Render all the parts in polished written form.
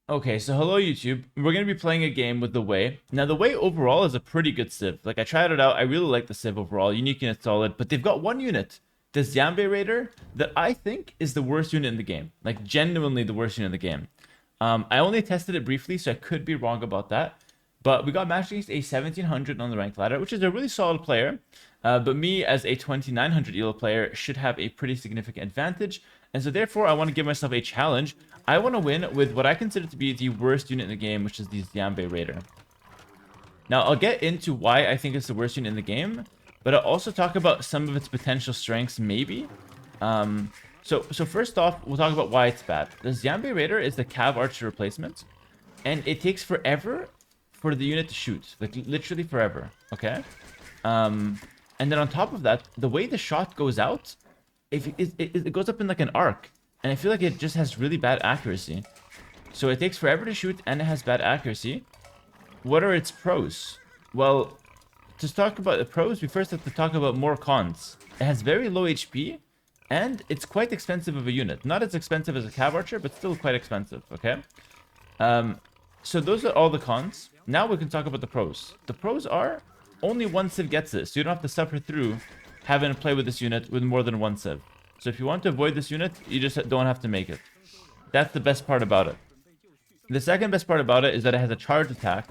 Okay, so hello YouTube. We're gonna be playing a game with the Way. Now the Way overall is a pretty good civ. Like I tried it out, I really like the civ overall. Unique unit solid, but they've got one unit, the Zambe Raider, that I think is the worst unit in the game. Like genuinely the worst unit in the game. I only tested it briefly, so I could be wrong about that. But we got matched against a 1700 on the ranked ladder, which is a really solid player. But me as a 2900 elo player should have a pretty significant advantage. And so therefore I want to give myself a challenge. I want to win with what I consider to be the worst unit in the game, which is the Zambe Raider. Now, I'll get into why I think it's the worst unit in the game, but I'll also talk about some of its potential strengths, maybe. So first off, we'll talk about why it's bad. The Zambe Raider is the Cav Archer replacement, and it takes forever for the unit to shoot. Like, literally forever, okay? And then on top of that, the way the shot goes out, if it goes up in like an arc. And I feel like it just has really bad accuracy. So it takes forever to shoot and it has bad accuracy. What are its pros? Well, to talk about the pros, we first have to talk about more cons. It has very low HP and it's quite expensive of a unit. Not as expensive as a Cav Archer, but still quite expensive, okay? So those are all the cons. Now we can talk about the pros. The pros are only one civ gets this. So you don't have to suffer through having to play with this unit with more than one civ. So if you want to avoid this unit, you just don't have to make it. That's the best part about it. The second best part about it is that it has a charge attack,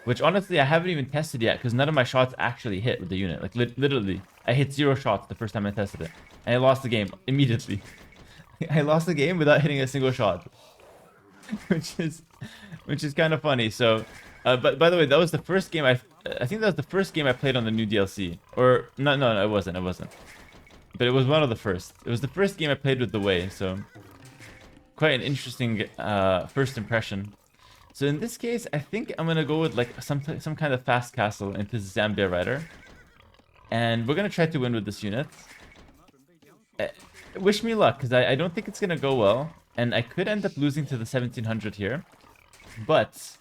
which honestly I haven't even tested yet because none of my shots actually hit with the unit. Like literally, I hit 0 shots the first time I tested it, and I lost the game immediately. I lost the game without hitting a single shot, which is kind of funny. So, but by the way, that was the first game I think that was the first game I played on the new DLC. Or no, it wasn't. It wasn't. But it was one of the first. It was the first game I played with the Way, so quite an interesting first impression. So in this case, I think I'm gonna go with like some kind of fast castle into Zambia Rider, and we're gonna try to win with this unit. Wish me luck, because I don't think it's gonna go well, and I could end up losing to the 1700 here. But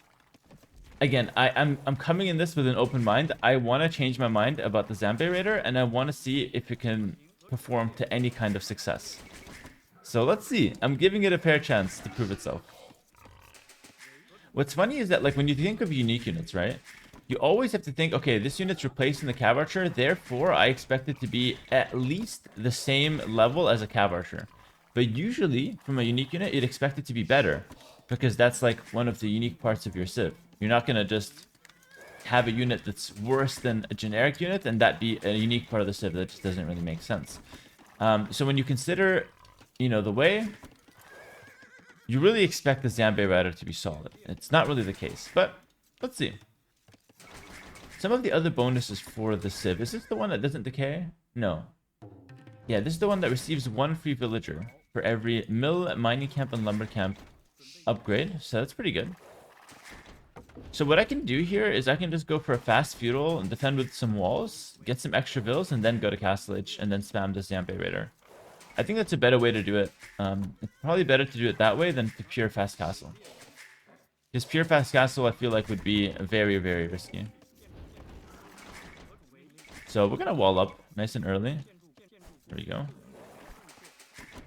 again, I'm coming in this with an open mind. I want to change my mind about the Zambia Raider, and I want to see if it can perform to any kind of success. So let's see. I'm giving it a fair chance to prove itself. What's funny is that like when you think of unique units, right? You always have to think, okay, this unit's replacing the Cav Archer, therefore I expect it to be at least the same level as a Cav Archer. But usually, from a unique unit, you'd expect it to be better, because that's like one of the unique parts of your civ. You're not gonna just have a unit that's worse than a generic unit and that be a unique part of the civ. That just doesn't really make sense. So when you consider, you know, the Way, you really expect the Zambe Rider to be solid. It's not really the case, but let's see. Some of the other bonuses for the civ. Is this the one that doesn't decay? No. Yeah, this is the one that receives one free villager for every mill, mining camp, and lumber camp upgrade. So that's pretty good. So what I can do here is I can just go for a fast feudal and defend with some walls, get some extra vills, and then go to Castle Age and then spam the Zambe Raider. I think that's a better way to do it. It's probably better to do it that way than to pure fast castle. Because pure fast castle I feel like would be very, very risky. So we're going to wall up nice and early. There we go.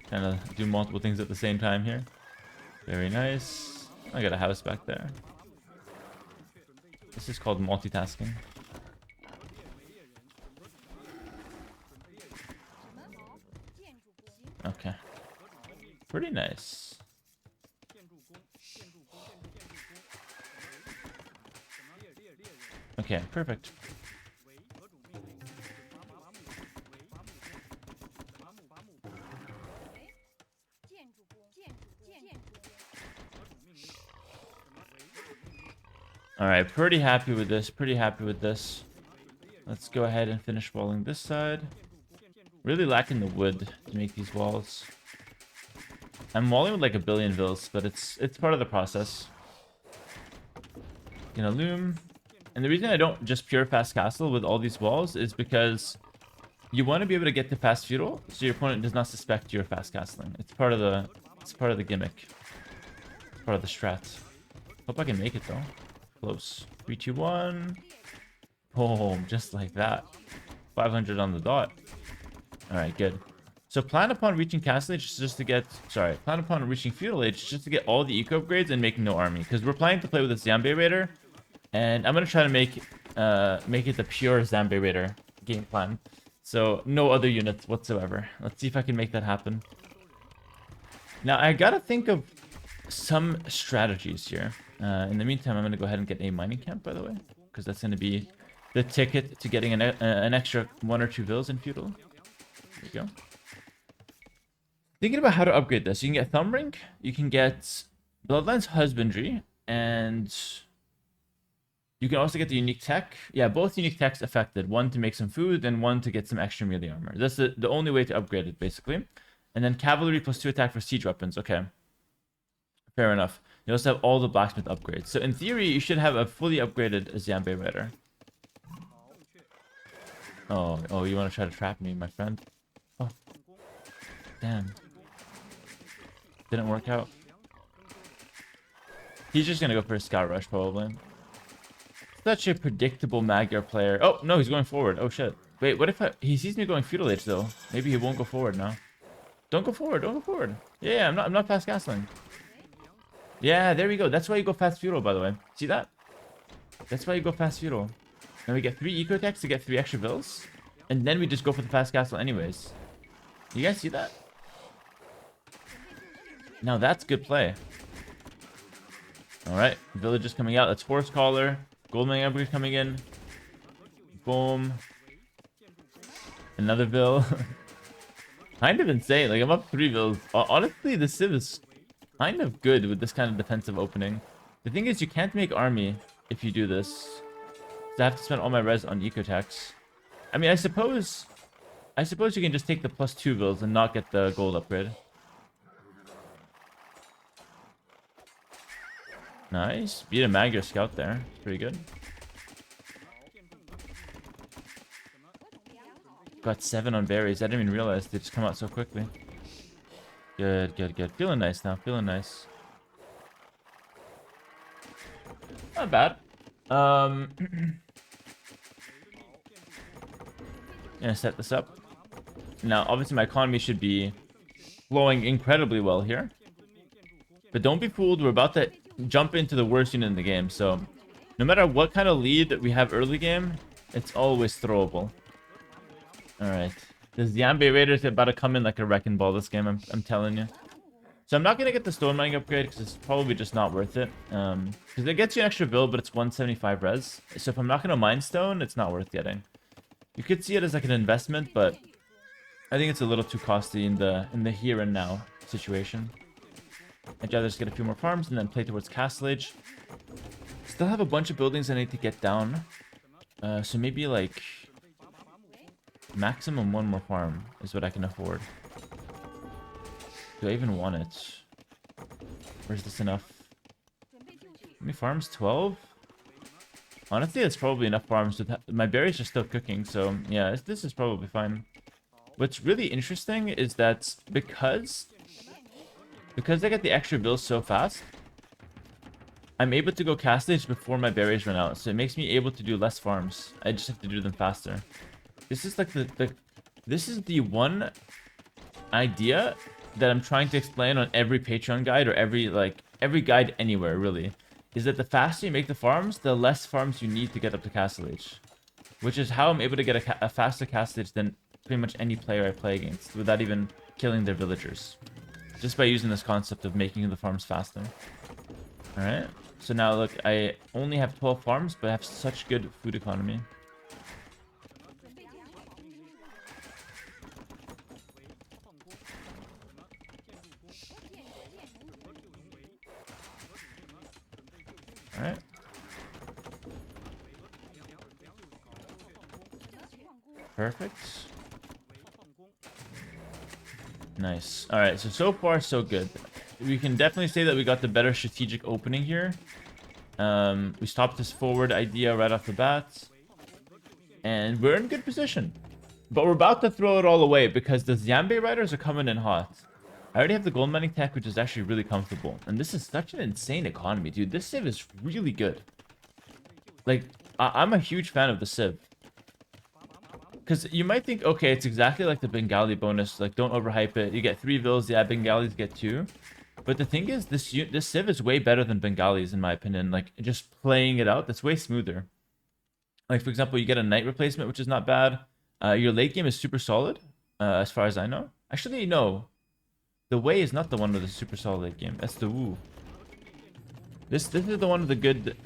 Kind of do multiple things at the same time here. Very nice. I got a house back there. This is called multitasking. Okay. Pretty nice. Okay, perfect. Alright, pretty happy with this. Pretty happy with this. Let's go ahead and finish walling this side. Really lacking the wood to make these walls. I'm walling with like a billion vills, but it's part of the process. Gonna loom. And the reason I don't just pure fast castle with all these walls is because you want to be able to get to fast feudal, so your opponent does not suspect you're fast castling. It's part of the gimmick. It's part of the strat. Hope I can make it though. Close. 3, 2, 1. Boom, just like that. 500 on the dot. Alright, good. So plan upon reaching Castle Age just to get... Sorry, plan upon reaching Feudal Age just to get all the eco upgrades and making no army. Because we're planning to play with this Zambe Raider. And I'm going to try to make it the pure Zambe Raider game plan. So no other units whatsoever. Let's see if I can make that happen. Now, I got to think of some strategies here. In the meantime, I'm going to go ahead and get a mining camp, by the way. Because that's going to be the ticket to getting an extra 1 or 2 villas in Feudal. There you go. Thinking about how to upgrade this. You can get Thumb Ring, you can get Bloodlines Husbandry, and you can also get the unique tech. Yeah, both unique techs affected. One to make some food, and one to get some extra melee armor. That's the only way to upgrade it, basically. And then Cavalry plus 2 attack for siege weapons. Okay. Fair enough. You also have all the blacksmith upgrades. So in theory, you should have a fully upgraded Zambe Raider. Oh, you want to try to trap me, my friend? Oh. Damn. Didn't work out. He's just gonna go for a scout rush, probably. Such a predictable Magyar player. Oh, no, he's going forward. Oh, shit. Wait, what if he sees me going Feudal Age, though? Maybe he won't go forward now. Don't go forward. Don't go forward. Yeah, I'm not fast castling. Yeah, there we go. That's why you go fast Feudal, by the way. See that? That's why you go fast Feudal. And we get 3 eco attacks to get 3 extra vills. And then we just go for the fast castle anyways. You guys see that? Now that's good play. Alright, villagers coming out. That's Horse Collar. Goldmine upgrade coming in. Boom. Another vill. Kind of insane. Like, I'm up 3 vills. Honestly, the Civ is kind of good with this kind of defensive opening. The thing is, you can't make army if you do this. So I have to spend all my res on eco attacks. I mean, I suppose you can just take the plus 2 vills and not get the gold upgrade. Nice. Beat a Magyar scout there. Pretty good. Got 7 on berries. I didn't even realize they just come out so quickly. Good, good, good. Feeling nice now. Feeling nice. Not bad. Gonna set this up. Now, obviously, my economy should be flowing incredibly well here. But don't be fooled. We're about to jump into the worst unit in the game. So, no matter what kind of lead we have early game, it's always throwable. Alright. This Zambe Raider is about to come in like a wrecking ball this game, I'm telling you. So I'm not going to get the stone mining upgrade because it's probably just not worth it. Because it gets you an extra build, but it's 175 res. So if I'm not going to mine stone, it's not worth getting. You could see it as like an investment, but I think it's a little too costly in the here and now situation. I'd rather just get a few more farms and then play towards Castle Age. Still have a bunch of buildings I need to get down. So maybe like maximum 1 more farm is what I can afford. Do I even want it? Or is this enough? How many farms? 12? Honestly, it's probably enough farms. My berries are still cooking, so yeah, this is probably fine. What's really interesting is that because I get the extra bills so fast, I'm able to go Castle Age before my berries run out. So it makes me able to do less farms. I just have to do them faster. This is like this is the one idea that I'm trying to explain on every Patreon guide or every guide anywhere really, is that the faster you make the farms, the less farms you need to get up to Castle Age. Which is how I'm able to get a faster Castle Age than pretty much any player I play against without even killing their villagers. Just by using this concept of making the farms faster. Alright, so now look, I only have 12 farms, but I have such good food economy. Alright. Perfect. Nice. Alright, so far so good. We can definitely say that we got the better strategic opening here. We stopped this forward idea right off the bat. And we're in good position. But we're about to throw it all away because the Zambe Riders are coming in hot. I already have the gold mining tech, which is actually really comfortable. And this is such an insane economy, dude. This Civ is really good. Like, I'm a huge fan of the Civ. Because you might think, okay, it's exactly like the Bengali bonus. Like, don't overhype it. You get 3 vills. Yeah, Bengalis get 2. But the thing is, this Civ is way better than Bengalis, in my opinion. Like, just playing it out, that's way smoother. Like, for example, you get a knight replacement, which is not bad. Your late game is super solid, as far as I know. Actually, no. The Wei is not the one with the super solid late game. That's the Wu. This is the one with the good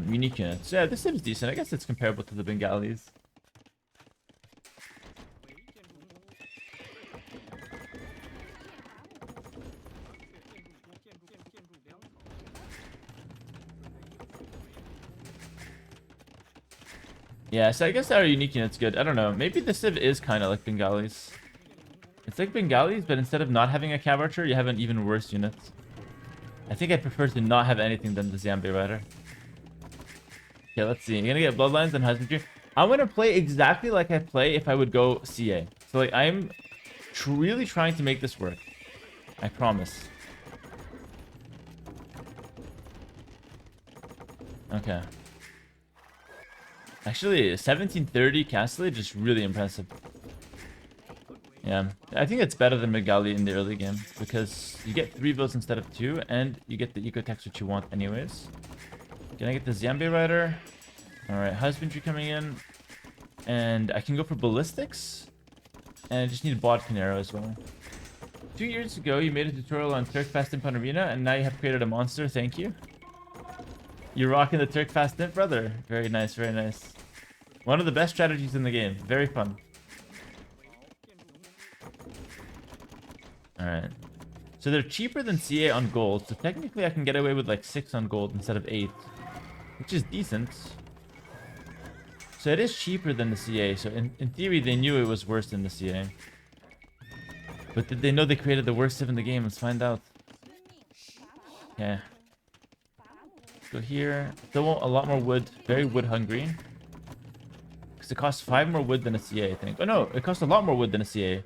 unique units. Yeah, this Civ is decent. I guess it's comparable to the Bengalis. Yeah, so I guess our unique unit's good. I don't know. Maybe the Civ is kind of like Bengalis. It's like Bengalis, but instead of not having a Cav Archer, you have an even worse unit. I think I prefer to not have anything than the Xianbei Rider. Okay, let's see. I'm gonna get Bloodlines and Husbandry. I'm gonna play exactly like I play if I would go CA. So like, I'm really trying to make this work. I promise. Okay. Actually, 1730 Castle Age is really impressive. Yeah, I think it's better than Megali in the early game because you get 3 builds instead of 2, and you get the Ecotex, which you want anyways. Can I get the Xianbei Rider? Alright, Husbandry coming in. And I can go for Ballistics. And I just need Bodkin Arrow as well. 2 years ago, you made a tutorial on Turk Fast Imp on Arena, and now you have created a monster. Thank you. You're rocking the Turk Fast Imp, brother. Very nice, very nice. One of the best strategies in the game. Very fun. Alright. So they're cheaper than CA on gold, so technically I can get away with like 6 on gold instead of 8. Which is decent. So it is cheaper than the CA, so in theory they knew it was worse than the CA. But did they know they created the worst Civ in the game? Let's find out. Okay. Go here. Still want a lot more wood. Very wood hungry. Because it costs 5 more wood than a CA, I think. Oh no, it costs a lot more wood than a CA.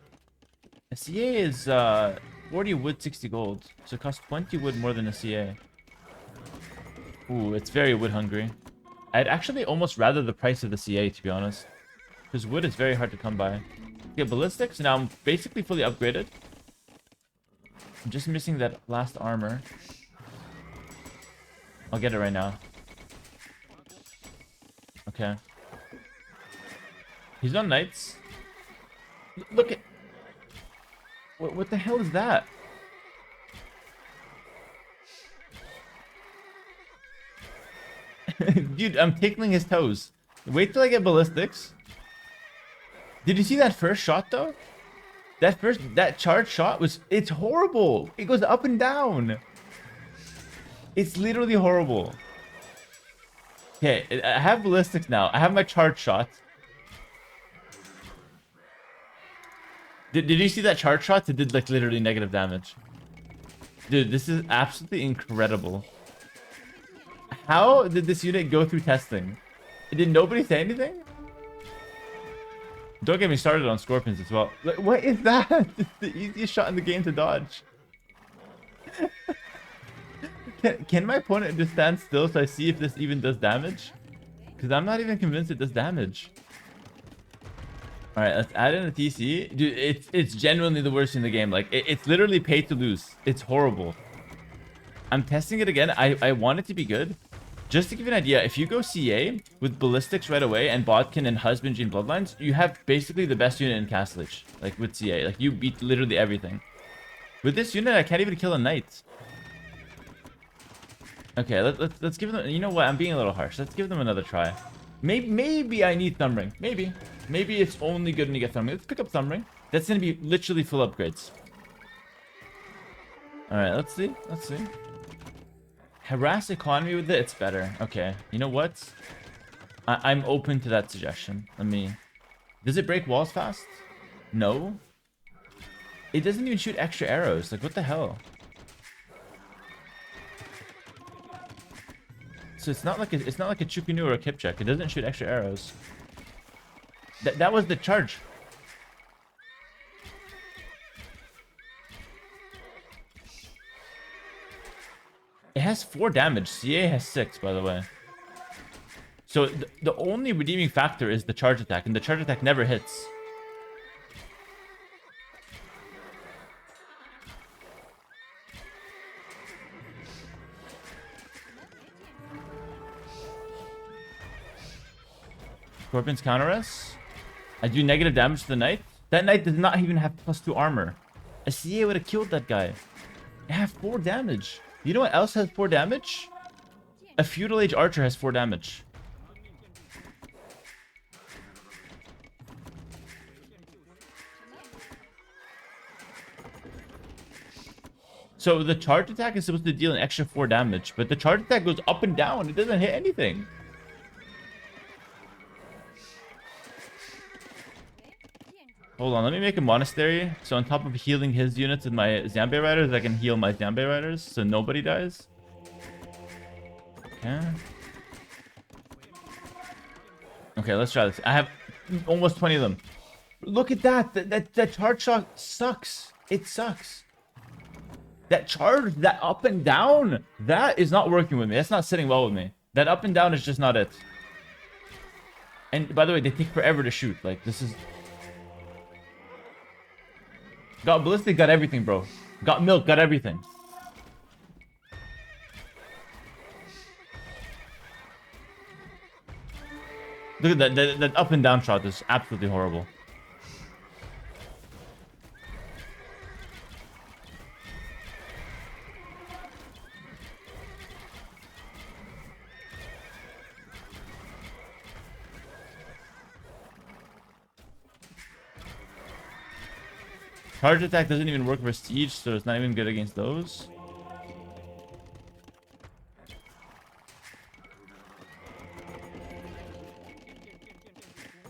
A CA is 40 wood, 60 gold. So it costs 20 wood more than a CA. Ooh, it's very wood hungry. I'd actually almost rather the price of the CA, to be honest. Because wood is very hard to come by. Get ballistics. Now I'm basically fully upgraded. I'm just missing that last armor. I'll get it right now. Okay. He's on knights. Look at... What the hell is that? Dude, I'm tickling his toes. Wait till I get ballistics. Did you see that first shot though? That charge shot was... It's horrible. It goes up and down. It's literally horrible. Okay, I have ballistics now. I have my charge shot. Did you see that charge shot? It did like literally negative damage. Dude, this is absolutely incredible. How did this unit go through testing? Did nobody say anything? Don't get me started on scorpions as well. Like, what is that? It's the easiest shot in the game to dodge. Can my opponent just stand still so I see if this even does damage? Because I'm not even convinced it does damage. Alright, let's add in a TC. Dude, it's genuinely the worst in the game. Like, it's literally pay to lose. It's horrible. I'm testing it again. I want it to be good. Just to give you an idea, if you go CA with ballistics right away and Bodkin and Husbandry and Bloodlines, you have basically the best unit in Castle Age. Like, with CA. Like, you beat literally everything. With this unit, I can't even kill a knight. Okay, let's give them... You know what? I'm being a little harsh. Let's give them another try. Maybe I need Thumbring. Maybe it's only good when you get Thumbring. Let's pick up Thumbring. That's going to be literally full upgrades. Alright, let's see. Harass economy with it, it's better. Okay, you know what? I'm open to that suggestion. Let me... Does it break walls fast? No. It doesn't even shoot extra arrows. Like, what the hell? So it's not like a Chukunu or a Kipchak. It doesn't shoot extra arrows. That was the charge. It has 4 damage. CA has 6, by the way. So the only redeeming factor is the charge attack, and the charge attack never hits. Scorpions counter us. I do negative damage to the knight. That knight does not even have +2 armor. A CA would have killed that guy. I have 4 damage. You know what else has 4 damage? A feudal age archer has 4 damage. So the charge attack is supposed to deal an extra 4 damage, but the charge attack goes up and down. It doesn't hit anything. Hold on, let me make a monastery. So on top of healing his units with my Zambe riders, I can heal my Zambe riders so nobody dies. Okay. Okay, let's try this. I have almost 20 of them. Look at that. That charge shot sucks. It sucks. That charge, that up and down, that is not working with me. That's not sitting well with me. That up and down is just not it. And by the way, they take forever to shoot. Like, this is... Got ballistic, got everything, bro. Got milk, got everything. Look at that. That up and down shot is absolutely horrible. Charge attack doesn't even work for siege, so it's not even good against those.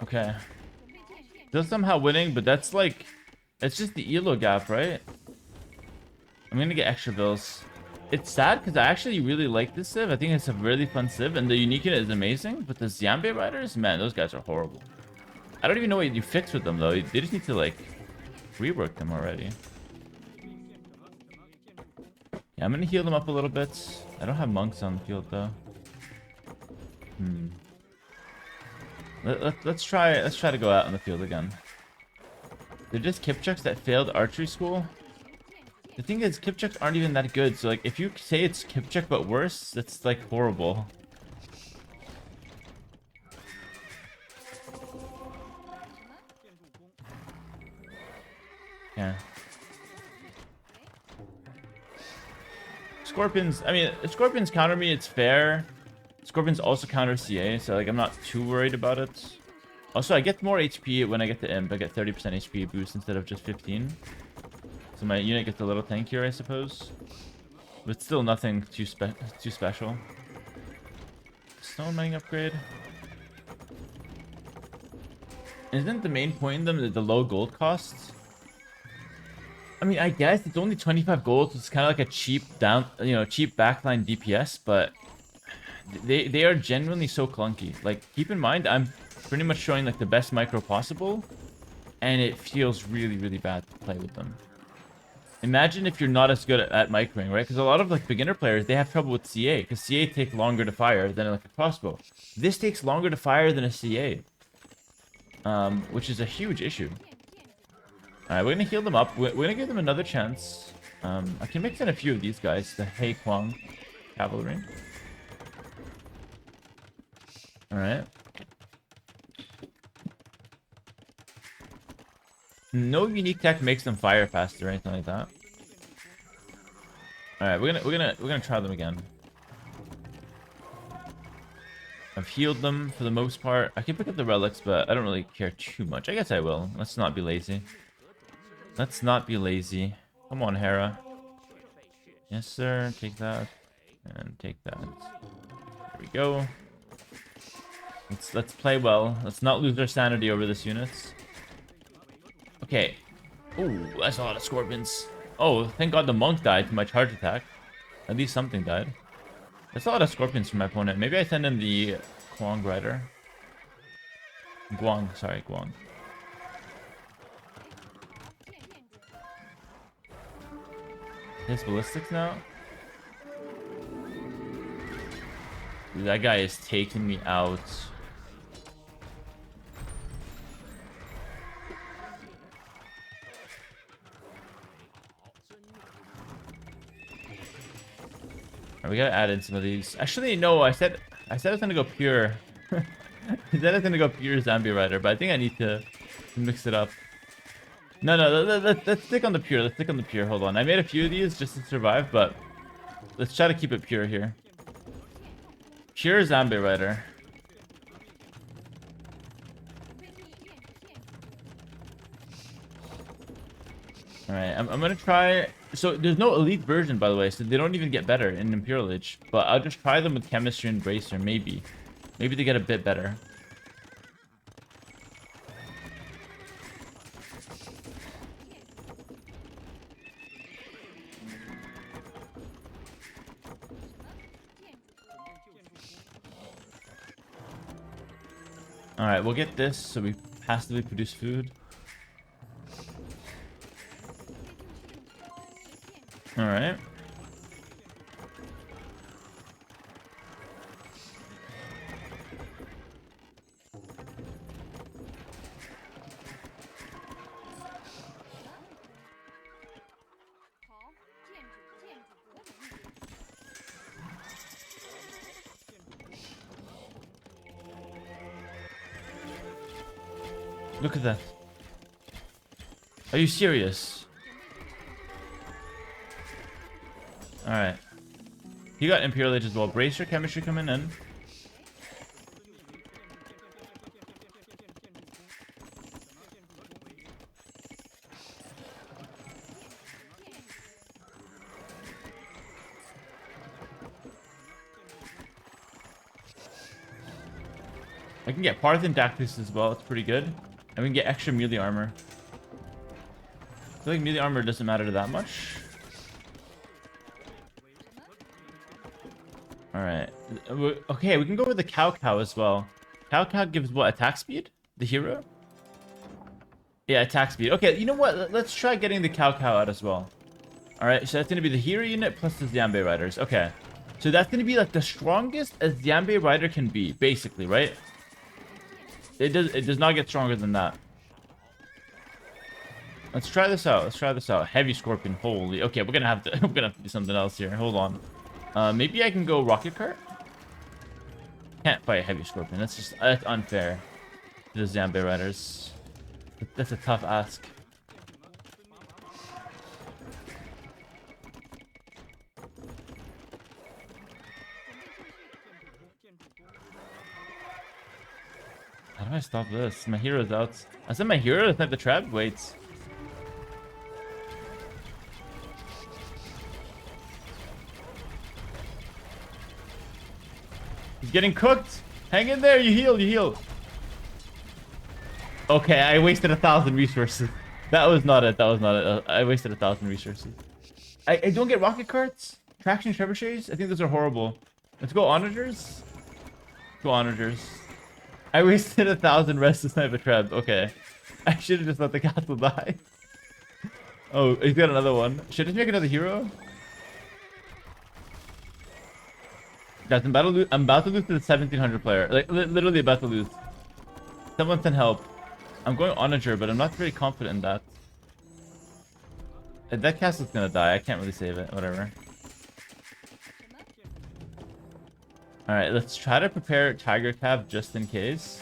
Okay. Still somehow winning, but that's like... It's just the elo gap, right? I'm gonna get extra bills. It's sad because I actually really like this civ. I think it's a really fun civ, and the unique unit is amazing. But the Zambe riders, man, those guys are horrible. I don't even know what you fix with them, though. They just need to, like... rework them already. Yeah, I'm gonna heal them up a little bit. I don't have monks on the field though. Let's try to go out in the field again. They're just Kipchucks that failed archery school. The thing is, Kipchucks aren't even that good. So like, if you say it's Kipchuck but worse, that's like horrible. Yeah. Scorpions, I mean, if Scorpions counter me, it's fair. Scorpions also counter CA, so like I'm not too worried about it. Also, I get more HP when I get the Imp. I get 30% HP boost instead of just 15. So my unit gets a little tankier, I suppose. But still nothing too special. Stone mining upgrade. Isn't the main point in them the low gold costs? I mean, I guess it's only 25 gold. So it's kind of like a cheap cheap backline DPS, but they are genuinely so clunky. Like, keep in mind, I'm pretty much showing like the best micro possible, and it feels really, really bad to play with them. Imagine if you're not as good at microing, right? Because a lot of like beginner players, they have trouble with CA, because CA take longer to fire than like a crossbow. This takes longer to fire than a CA, which is a huge issue. Alright, we're gonna heal them up. We're gonna give them another chance. I can mix in a few of these guys, the Hei Kwang cavalry. Alright. No unique tech makes them fire faster or anything like that. Alright, we're gonna try them again. I've healed them for the most part. I can pick up the relics, but I don't really care too much. I guess I will. Let's not be lazy. Let's not be lazy. Come on, Hera. Yes, sir. Take that. And take that. There we go. Let's play well. Let's not lose our sanity over this unit. Okay. Oh, that's a lot of scorpions. Oh, thank God the monk died to my charge attack. At least something died. That's a lot of scorpions from my opponent. Maybe I send in the Kwang rider. Guang, sorry, Guang. His ballistics now. Dude, that guy is taking me out. Alright, we gotta add in some of these. Actually, no, I said I was gonna go pure. I said I was gonna go pure zombie rider, but I think I need to mix it up. No, let's stick on the pure. Let's stick on the pure. Hold on. I made a few of these just to survive, but let's try to keep it pure here. Pure zombie rider. Alright, I'm gonna try. So there's no elite version, by the way, so they don't even get better in Imperial Age. But I'll just try them with chemistry and bracer, maybe. Maybe they get a bit better. Alright, we'll get this so we passively produce food. Alright. Look at that. Are you serious? Alright. He got Imperial Age as well. Bracer chemistry coming in. I can get Parthian Dactyls as well. It's pretty good. And we can get extra melee armor. I feel like melee armor doesn't matter that much. Alright. Okay, we can go with the Cow as well. Cow gives what? Attack speed? The hero? Yeah, attack speed. Okay, you know what? Let's try getting the Cow out as well. Alright, so that's going to be the hero unit plus the Xianbei riders. Okay. So that's going to be like the strongest a Xianbei rider can be, basically, right? It does not get stronger than that. Let's try this out. Let's try this out. Heavy Scorpion. Holy. Okay, we're gonna have to do something else here. Hold on. Maybe I can go Rocket Cart. Can't fight Heavy Scorpion. That's unfair to the Xianbei riders. That's a tough ask. How do I stop this? My hero's out. I said my hero to type the trap? Wait. He's getting cooked. Hang in there. You heal. Okay, I wasted 1,000 resources. That was not it. I wasted 1,000 resources. I don't get rocket carts. Traction trebuchets. I think those are horrible. Let's go onagers. Go onagers. I wasted 1,000 res to snipe a treb. Okay. I should have just let the castle die. Oh, he's got another one. Should I just make another hero? Guys, I'm about to lose to the 1,700 player. Like, literally about to lose. Someone send help. I'm going onager, but I'm not very confident in that. That castle's gonna die. I can't really save it. Whatever. Alright, let's try to prepare Tiger Cab just in case.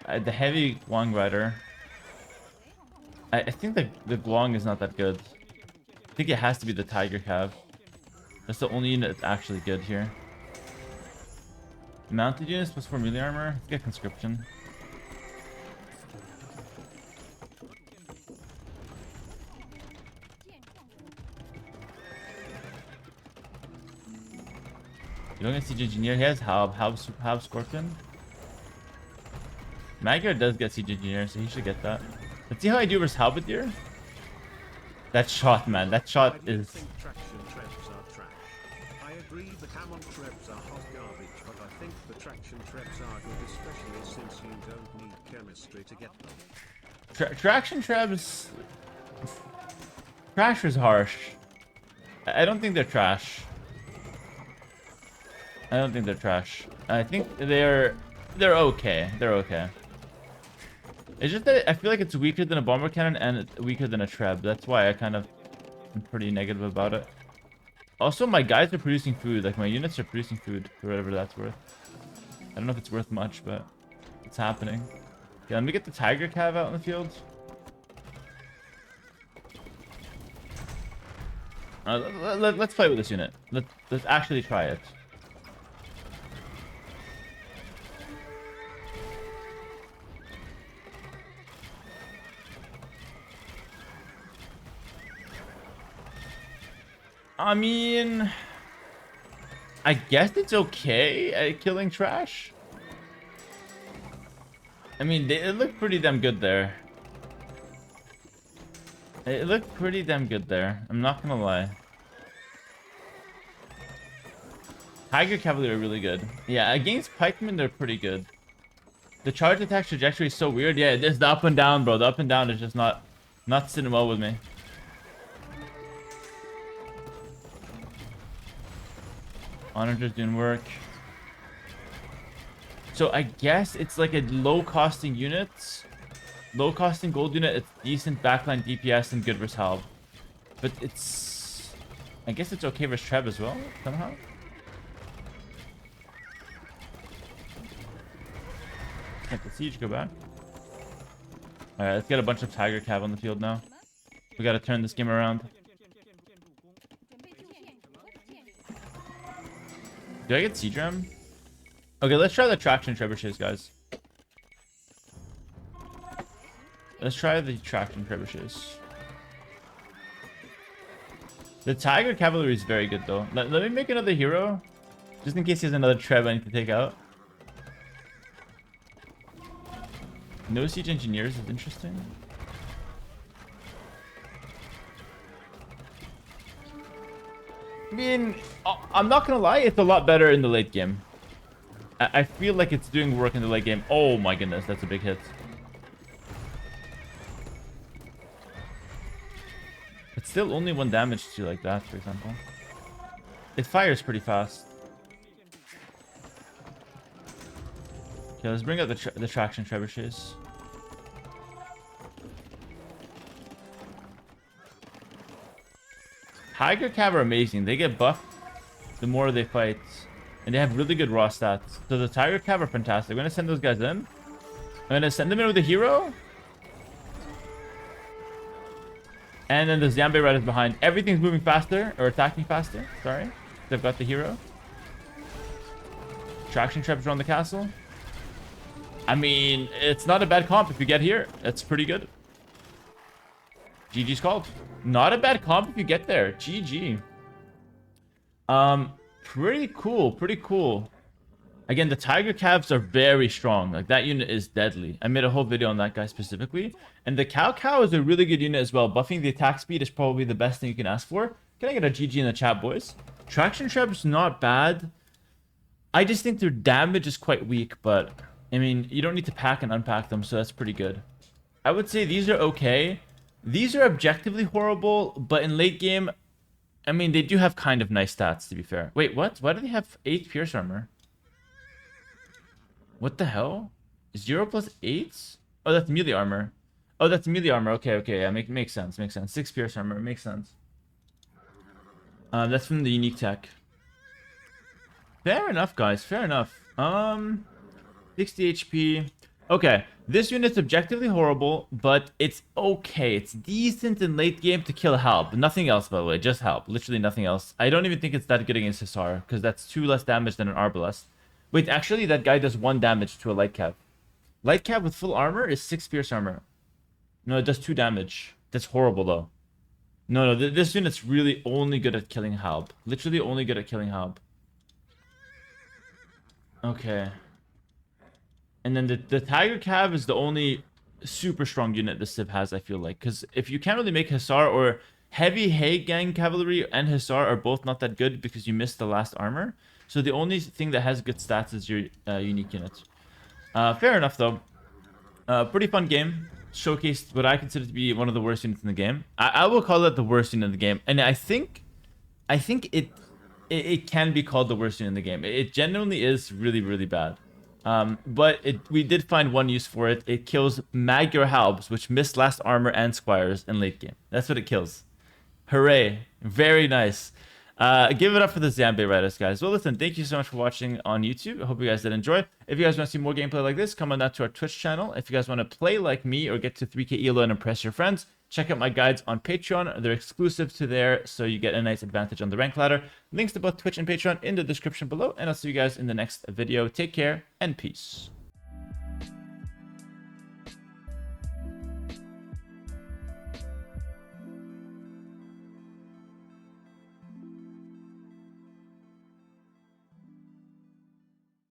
The heavy Guang Rider. I think the Guang is not that good. I think it has to be the Tiger Cab. That's the only unit that's actually good here. Mounted units plus 4 melee armor. Let's get conscription. You don't get Siege Engineer. He has Halb Scorpion. Magyar does get Siege Engineer, so he should get that. Let's see how I do versus Halberdier. That shot, man. That shot is... I agree the Camon Trebs are hot garbage, but I think the traction Trebs are good, especially since you don't need chemistry to get them. Traction Trebs... Trash is harsh. I don't think they're trash. I don't think they're trash. I think they're okay. They're okay. It's just that I feel like it's weaker than a bomber cannon and it's weaker than a treb. That's why I kind of am pretty negative about it. Also, my guys are producing food. Like, my units are producing food for whatever that's worth. I don't know if it's worth much, but it's happening. Okay, let me get the tiger cav out in the field. Let's play with this unit. Let's actually try it. I mean, I guess it's okay at killing trash. I mean, it looked pretty damn good there. It looked pretty damn good there. I'm not gonna lie. Tiger Cavalry are really good. Yeah, against pikemen, they're pretty good. The charge attack trajectory is so weird. Yeah, it's the up and down, bro. The up and down is just not sitting well with me. Onagers doing work. So I guess it's like a low-costing unit. Low-costing gold unit. It's decent backline DPS and good versus halb. But it's... I guess it's okay versus Treb as well, somehow. Let the siege go back. Alright, let's get a bunch of Tiger Cav on the field now. We gotta turn this game around. Do I get siege ram? Okay, let's try the traction trebuchets, guys. Let's try the traction trebuchets. The Tiger Cavalry is very good, though. Let me make another hero. Just in case he has another treb I need to take out. No siege engineers is interesting. I mean, I'm not gonna lie, it's a lot better in the late game. I feel like it's doing work in the late game. Oh my goodness, that's a big hit. It's still only 1 damage to like that, for example. It fires pretty fast. Okay, let's bring out the traction trebuchets. Tiger Cav are amazing. They get buffed the more they fight. And they have really good raw stats. So the Tiger Cav are fantastic. I'm going to send those guys in. I'm going to send them in with a hero. And then the Zambe Red is behind. Everything's moving faster. Or attacking faster. Sorry. They've got the hero. Traction Trebs are on the castle. I mean, it's not a bad comp if you get here. It's pretty good. GG's called. Not a bad comp if you get there. GG. Pretty cool. Pretty cool. Again, the Tiger Cavs are very strong. Like, that unit is deadly. I made a whole video on that guy specifically. And the Cow is a really good unit as well. Buffing the attack speed is probably the best thing you can ask for. Can I get a GG in the chat, boys? Traction Treb's not bad. I just think their damage is quite weak, but... I mean, you don't need to pack and unpack them, so that's pretty good. I would say these are okay. These are objectively horrible, but in late game, I mean, they do have kind of nice stats, to be fair. Wait, what? Why do they have 8 pierce armor? What the hell? 0 plus 8? Oh, that's melee armor. Oh, that's melee armor. Okay, okay. Yeah, makes sense. Makes sense. 6 pierce armor. Makes sense. That's from the unique tech. Fair enough, guys. Fair enough. 60 HP. Okay, this unit's objectively horrible, but it's okay. It's decent in late game to kill halb. Nothing else, by the way. Just halb. Literally nothing else. I don't even think it's that good against Hussar, because that's 2 less damage than an Arbalest. Wait, actually, that guy does 1 damage to a light cav. Light cav with full armor is 6 pierce armor. No, it does 2 damage. That's horrible, though. No, this unit's really only good at killing halb. Literally only good at killing halb. Okay. And then the Tiger Cav is the only super strong unit the Civ has, I feel like. Because if you can't really make Hussar or Heavy Hay Gang Cavalry and Hussar are both not that good because you missed the last armor. So the only thing that has good stats is your unique units. Fair enough, though. Pretty fun game. Showcased what I consider to be one of the worst units in the game. I will call it the worst unit in the game. And I think it it can be called the worst unit in the game. It genuinely is really, really bad. But we did find one use for it. It kills Magyar Halbs, which miss last armor and squires in late game. That's what it kills. Hooray. Very nice. Give it up for the Zambe Riders, guys. Well, listen, thank you so much for watching on YouTube. I hope you guys did enjoy. If you guys want to see more gameplay like this, come on down to our Twitch channel. If you guys want to play like me or get to 3K ELO and impress your friends, check out my guides on Patreon. They're exclusive to there, so you get a nice advantage on the rank ladder. Links to both Twitch and Patreon in the description below, and I'll see you guys in the next video. Take care, and peace.